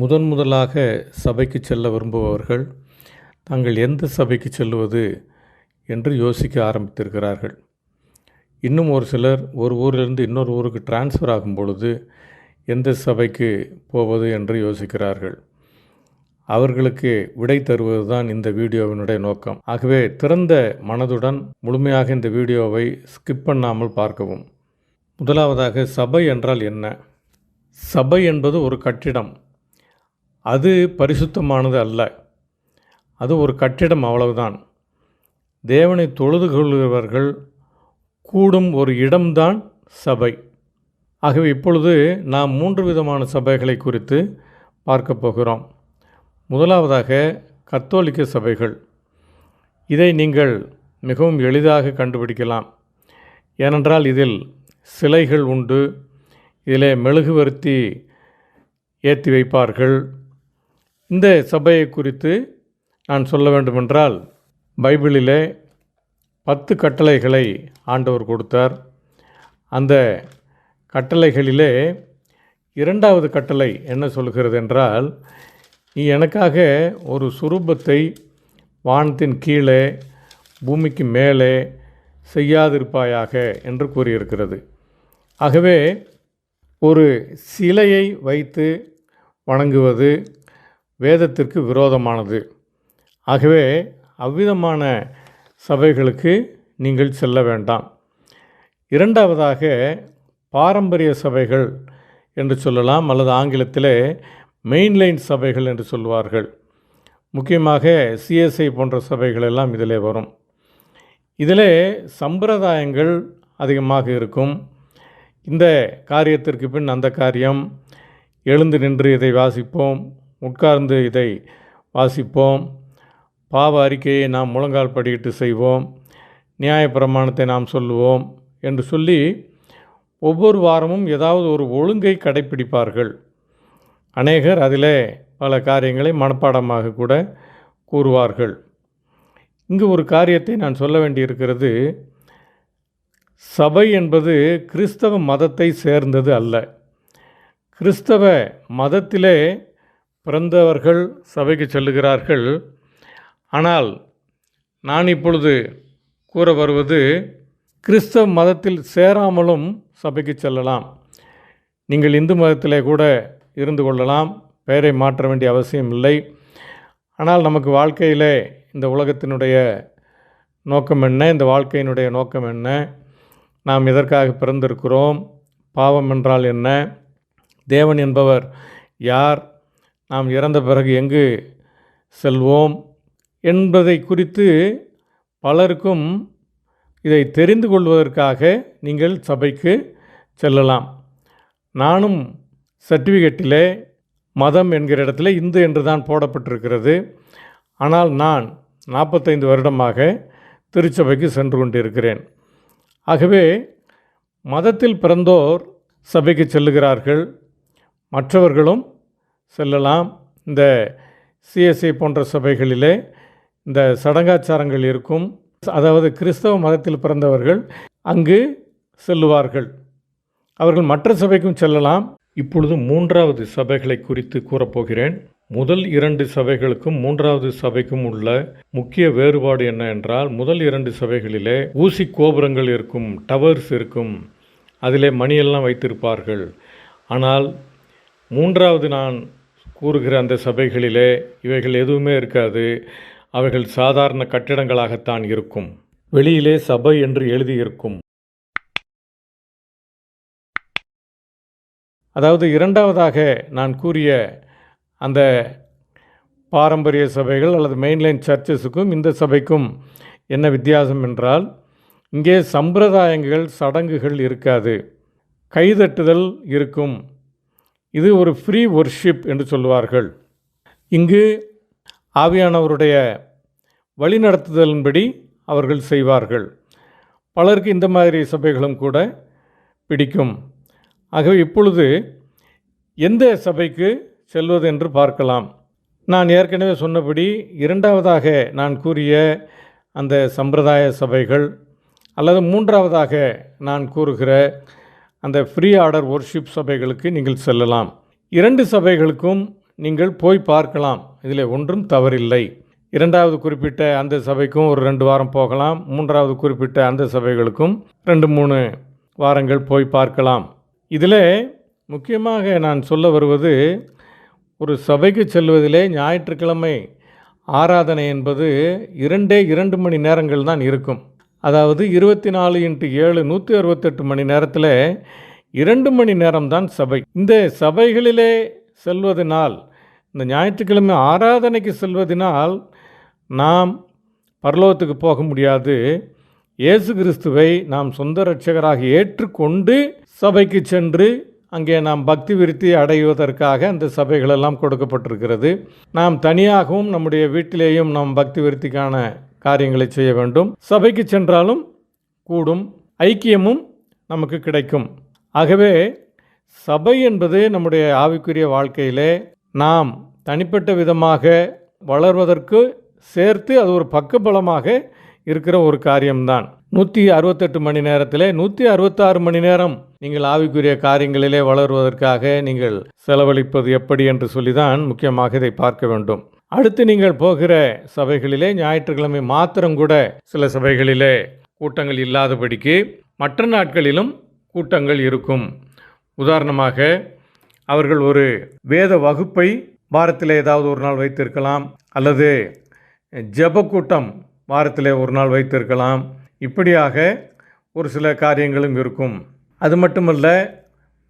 முதலாக சபைக்கு செல்ல விரும்புபவர்கள் தாங்கள் எந்த சபைக்கு செல்வது என்று யோசிக்க ஆரம்பித்திருக்கிறார்கள். இன்னும் ஒரு சிலர் ஒரு ஊரிலிருந்து இன்னொரு ஊருக்கு டிரான்ஸ்ஃபர் ஆகும் பொழுது எந்த சபைக்கு போவது என்று யோசிக்கிறார்கள். அவர்களுக்கு விடை தருவது தான் இந்த வீடியோவினுடைய நோக்கம். ஆகவே திறந்த மனதுடன் முழுமையாக இந்த வீடியோவை ஸ்கிப் பண்ணாமல் பார்க்கவும். முதலாவதாக, சபை என்றால் என்ன? சபை என்பது ஒரு கட்டிடம். அது பரிசுத்தமானது அல்ல. அது ஒரு கட்டிடம், அவ்வளவுதான். தேவனை தொழுது கொள்கிறவர்கள் கூடும் ஒரு இடம்தான் சபை. ஆகவே இப்பொழுது நாம் 3 விதமான சபைகளை குறித்து பார்க்க போகிறோம். முதலாவதாக, கத்தோலிக்க சபைகள். இதை நீங்கள் மிகவும் எளிதாக கண்டுபிடிக்கலாம். ஏனென்றால் இதில் சிலைகள் உண்டு. இதிலே மெழுகுவர்த்தி ஏற்றி வைப்பார்கள். இந்த சபையை குறித்து நான் சொல்ல வேண்டுமென்றால், பைபிளிலே 10 கட்டளைகளை ஆண்டவர் கொடுத்தார். அந்த கட்டளைகளிலே 2வது கட்டளை என்ன சொல்கிறது என்றால், நீ எனக்காக ஒரு சுரூபத்தை வானத்தின் கீழே பூமிக்கு மேலே செய்யாதிருப்பாயாக என்று கூறியிருக்கிறது. ஆகவே ஒரு சிலையை வைத்து வணங்குவது வேதத்திற்கு விரோதமானது. ஆகவே அவ்விதமான சபைகளுக்கு நீங்கள் செல்ல வேண்டாம். 2வதாக, பாரம்பரிய சபைகள் என்று சொல்லலாம், அல்லது ஆங்கிலத்திலே மெயின்லைன் சபைகள் என்று சொல்வார்கள். முக்கியமாக சிஎஸ்ஐ போன்ற சபைகள் எல்லாம் இதிலே வரும். இதிலே சம்பிரதாயங்கள் அதிகமாக இருக்கும். இந்த காரியத்திற்கு பின் அந்த காரியம், எழுந்து நின்று இதை வாசிப்போம், உட்கார்ந்து இதை வாசிப்போம், பாவ அறிக்கையை நாம் முழங்கால் படியிட்டு செய்வோம், நியாயப்பிரமாணத்தை நாம் சொல்லுவோம் என்று சொல்லி ஒவ்வொரு வாரமும் ஏதாவது ஒரு ஒழுங்கை கடைப்பிடிப்பார்கள். அநேகர் அதிலே பல காரியங்களை மனப்பாடமாக கூட கூறுவார்கள். இங்கு ஒரு காரியத்தை நான் சொல்ல வேண்டியிருக்கிறது. சபை என்பது கிறிஸ்தவ மதத்தை சேர்ந்தது அல்ல. கிறிஸ்தவ மதத்திலே பிறந்தவர்கள் சபைக்கு செல்லுகிறார்கள். ஆனால் நான் இப்பொழுது கூற வருவது, கிறிஸ்தவ மதத்தில் சேராமலும் சபைக்கு செல்லலாம். நீங்கள் இந்து மதத்திலே கூட இருந்து கொள்ளலாம். பெயரை மாற்ற வேண்டிய அவசியம் இல்லை. ஆனால் நமக்கு வாழ்க்கையிலே இந்த உலகத்தினுடைய நோக்கம் என்ன, இந்த வாழ்க்கையினுடைய நோக்கம் என்ன, நாம் எதற்காக பிறந்திருக்கிறோம், பாவம் என்றால் என்ன, தேவன் என்பவர் யார், நாம் இறந்த பிறகு எங்கு செல்வோம் என்பதை குறித்து பலருக்கும் இதை தெரிந்து கொள்வதற்காக நீங்கள் சபைக்கு செல்லலாம். நானும் சர்டிஃபிகேட்டிலே மதம் என்கிற இடத்துல இந்து என்று தான் போடப்பட்டிருக்கிறது. ஆனால் நான் 45 வருடமாக திருச்சபைக்கு சென்று கொண்டிருக்கிறேன். ஆகவே மதத்தில் பிறந்தோர் சபைக்கு செல்லுகிறார்கள், மற்றவர்களும் செல்லலாம். இந்த சிஎஸ்ஐ போன்ற சபைகளிலே இந்த சடங்காச்சாரங்கள் இருக்கும். அதாவது கிறிஸ்தவ மதத்தில் பிறந்தவர்கள் அங்கு செல்லுவார்கள். அவர்கள் மற்ற சபைக்கும் செல்லலாம். இப்பொழுது 3வது சபைகளை குறித்து கூறப்போகிறேன். முதல் 2 சபைகளுக்கும் 3வது சபைக்கும் உள்ள முக்கிய வேறுபாடு என்ன என்றால், முதல் 2 சபைகளிலே ஊசி கோபுரங்கள் இருக்கும், டவர்ஸ் இருக்கும், அதிலே மணியெல்லாம் வைத்திருப்பார்கள். ஆனால் 3வது நான் கூறுகிற அந்த சபைகளிலே இவைகள் எதுவுமே இருக்காது. அவைகள் சாதாரண கட்டிடங்களாகத்தான் இருக்கும். வெளியிலே சபை என்று எழுதியிருக்கும். அதாவது 2வதாக நான் கூறிய அந்த பாரம்பரிய சபைகள் அல்லது மெயின்லைன் சர்ச்சஸுக்கும் இந்த சபைக்கும் என்ன வித்தியாசம் என்றால், இங்கே சம்பிரதாயங்கள், சடங்குகள் இருக்காது. கைதட்டுதல் இருக்கும். இது ஒரு ஃப்ரீ வொர்ஷிப் என்று சொல்வார்கள். இங்கு ஆவியானவருடைய வழிநடத்துதலின்படி அவர்கள் செய்வார்கள். பலருக்கு இந்த மாதிரி சபைகளும் கூட பிடிக்கும். ஆகவே இப்பொழுது எந்த சபைக்கு செல்வது என்று பார்க்கலாம். நான் ஏற்கனவே சொன்னபடி 2வதாக நான் கூறிய அந்த சம்பிரதாய சபைகள் அல்லது 3வதாக நான் கூறுகிற அந்த ஃப்ரீ ஆர்டர் வொர்ஷிப் சபைகளுக்கு நீங்கள் செல்லலாம். 2 சபைகளுக்கும் நீங்கள் போய் பார்க்கலாம். இதில் ஒன்றும் தவறில்லை. 2வது குறிப்பிட்ட அந்த சபைக்கும் ஒரு 2 வாரம் போகலாம். 3வது குறிப்பிட்ட அந்த சபைகளுக்கும் 2-3 வாரங்கள் போய் பார்க்கலாம். இதில் முக்கியமாக நான் சொல்ல வருவது, ஒரு சபைக்கு செல்வதிலே ஞாயிற்றுக்கிழமை ஆராதனை என்பது 2 மணி நேரங்கள் தான் இருக்கும். அதாவது 24x7 168 மணி நேரத்தில் 2 மணி நேரம்தான் சபை. இந்த சபைகளிலே செல்வதனால், இந்த ஞாயிற்றுக்கிழமை ஆராதனைக்கு செல்வதனால் நாம் பரலோகத்துக்கு போக முடியாது. இயேசு கிறிஸ்துவை நாம் சொந்த இரட்சகராக ஏற்றுக்கொண்டு சபைக்கு சென்று அங்கே நாம் பக்தி விருத்தி அடைவதற்காக அந்த சபைகளெல்லாம் கொடுக்கப்பட்டிருக்கிறது. நாம் தனியாகவும் நம்முடைய வீட்டிலேயும் நாம் பக்தி விருத்திக்கான காரியங்களை செய்ய வேண்டும். சபைக்கு சென்றாலும் கூடும், ஐக்கியமும் நமக்கு கிடைக்கும். ஆகவே சபை என்பது நம்முடைய ஆவிக்குரிய வாழ்க்கையிலே நாம் தனிப்பட்ட விதமாக வளர்வதற்கு சேர்த்து அது ஒரு பக்கபலமாக இருக்கிற ஒரு காரியம்தான். 168 மணி நேரத்தில் 166 மணி நேரம் நீங்கள் ஆவிக்குரிய காரியங்களிலே வளருவதற்காக நீங்கள் செலவழிப்பது எப்படி என்று சொல்லி தான் முக்கியமாக இதை பார்க்க வேண்டும். அடுத்து நீங்கள் போகிற சபைகளிலே ஞாயிற்றுக்கிழமை மாத்திரம் கூட சில சபைகளிலே கூட்டங்கள் இல்லாதபடிக்கு மற்ற நாட்களிலும் கூட்டங்கள் இருக்கும். உதாரணமாக அவர்கள் ஒரு வேத வகுப்பை வாரத்தில் ஏதாவது ஒரு நாள் வைத்திருக்கலாம், அல்லது ஜெப கூட்டம் வாரத்தில் ஒரு நாள் வைத்திருக்கலாம். இப்படியாக ஒரு சில காரியங்களும் இருக்கும். அது மட்டுமல்ல,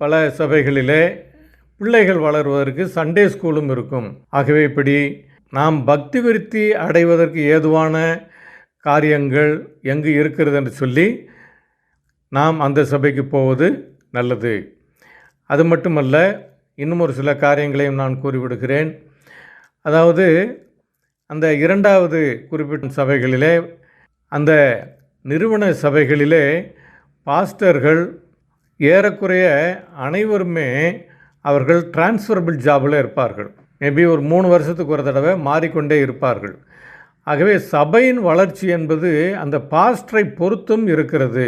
பல சபைகளிலே பிள்ளைகள் வளருவதற்கு சண்டே ஸ்கூலும் இருக்கும். ஆகவே இப்படி நாம் பக்தி விருத்தி அடைவதற்கு ஏதுவான காரியங்கள் எங்கு இருக்கிறது என்று சொல்லி நாம் அந்த சபைக்கு போவது நல்லது. அது மட்டுமல்ல, இன்னும் ஒரு சில காரியங்களையும் நான் கூறிவிடுகிறேன். அதாவது அந்த 2வது குறிப்பிட்ட சபைகளிலே, அந்த நிறுவன சபைகளிலே பாஸ்டர்கள் ஏறக்குறைய அனைவருமே அவர்கள் டிரான்ஸ்ஃபரபிள் ஜாபில் இருப்பார்கள். மேபி ஒரு 3 வருஷத்துக்கு ஒரு தடவை மாறிக்கொண்டே இருப்பார்கள். ஆகவே சபையின் வளர்ச்சி என்பது அந்த பாஸ்டரை பொறுத்தும் இருக்கிறது.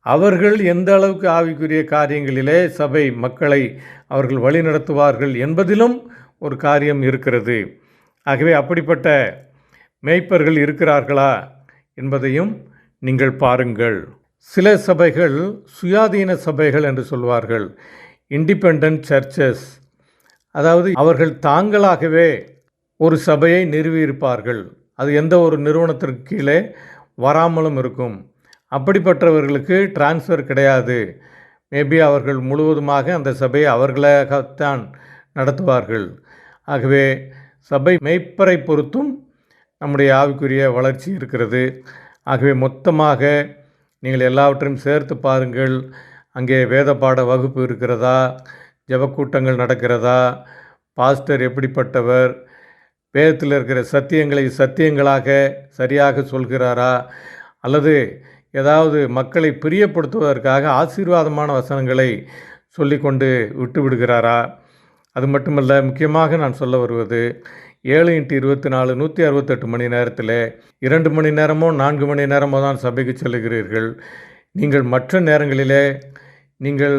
அவர்கள் எந்த அளவுக்கு ஆவிக்குரிய காரியங்களிலே சபை மக்களை அவர்கள் வழிநடத்துவார்கள் என்பதிலும் ஒரு காரியம் இருக்கிறது. ஆகவே அப்படிப்பட்ட மேய்ப்பர்கள் இருக்கிறார்களா என்பதையும் நீங்கள் பாருங்கள். சில சபைகள் சுயாதீன சபைகள் என்று சொல்வார்கள், இண்டிபெண்டன்ட் சர்ச்சஸ். அதாவது அவர்கள் தாங்களாகவே ஒரு சபையை நிறுவியிருப்பார்கள். அது எந்த ஒரு நிறுவனத்திற்கு கீழே வராமலும் இருக்கும். அப்படிப்பட்டவர்களுக்கு டிரான்ஸ்ஃபர் கிடையாது. மேபி அவர்கள் முழுவதுமாக அந்த சபையை அவர்களாகத்தான் நடத்துவார்கள். ஆகவே சபை மேய்ப்பரை பொறுத்தும் நம்முடைய ஆவிக்குரிய வளர்ச்சி இருக்கிறது. ஆகவே மொத்தமாக நீங்கள் எல்லாவற்றையும் சேர்த்து பாருங்கள். அங்கே வேத பாட வகுப்பு இருக்கிறதா, ஜெபக்கூட்டங்கள் நடக்கிறதா, பாஸ்டர் எப்படிப்பட்டவர், வேதத்தில் இருக்கிற சத்தியங்களை சத்தியங்களாக சரியாக சொல்கிறாரா, அல்லது ஏதாவது மக்களை பிரியப்படுத்துவதற்காக ஆசீர்வாதமான வசனங்களை சொல்லிக்கொண்டு விட்டு விடுகிறாரா. அது மட்டுமல்ல, முக்கியமாக நான் சொல்ல வருவது 7x24 168 மணி நேரத்தில் 2 மணி நேரமோ 4 மணி நேரமோ தான் சபைக்கு செல்லுகிறீர்கள். நீங்கள் மற்ற நேரங்களிலே நீங்கள்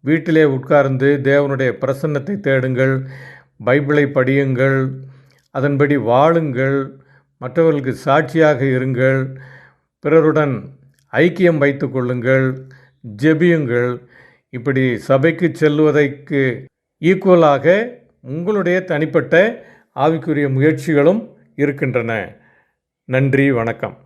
வீட்டிலே உட்கார்ந்து தேவனுடைய பிரசன்னத்தை தேடுங்கள், பைபிளை படியுங்கள், அதன்படி வாழுங்கள், மற்றவர்களுக்கு சாட்சியாக இருங்கள், பிறருடன் ஐக்கியம் வைத்து கொள்ளுங்கள், ஜெபியுங்கள். இப்படி சபைக்கு செல்வதற்கு ஈக்குவலாக உங்களுடைய தனிப்பட்ட ஆவிக்குரிய முயற்சிகளும் இருக்கின்றன. நன்றி, வணக்கம்.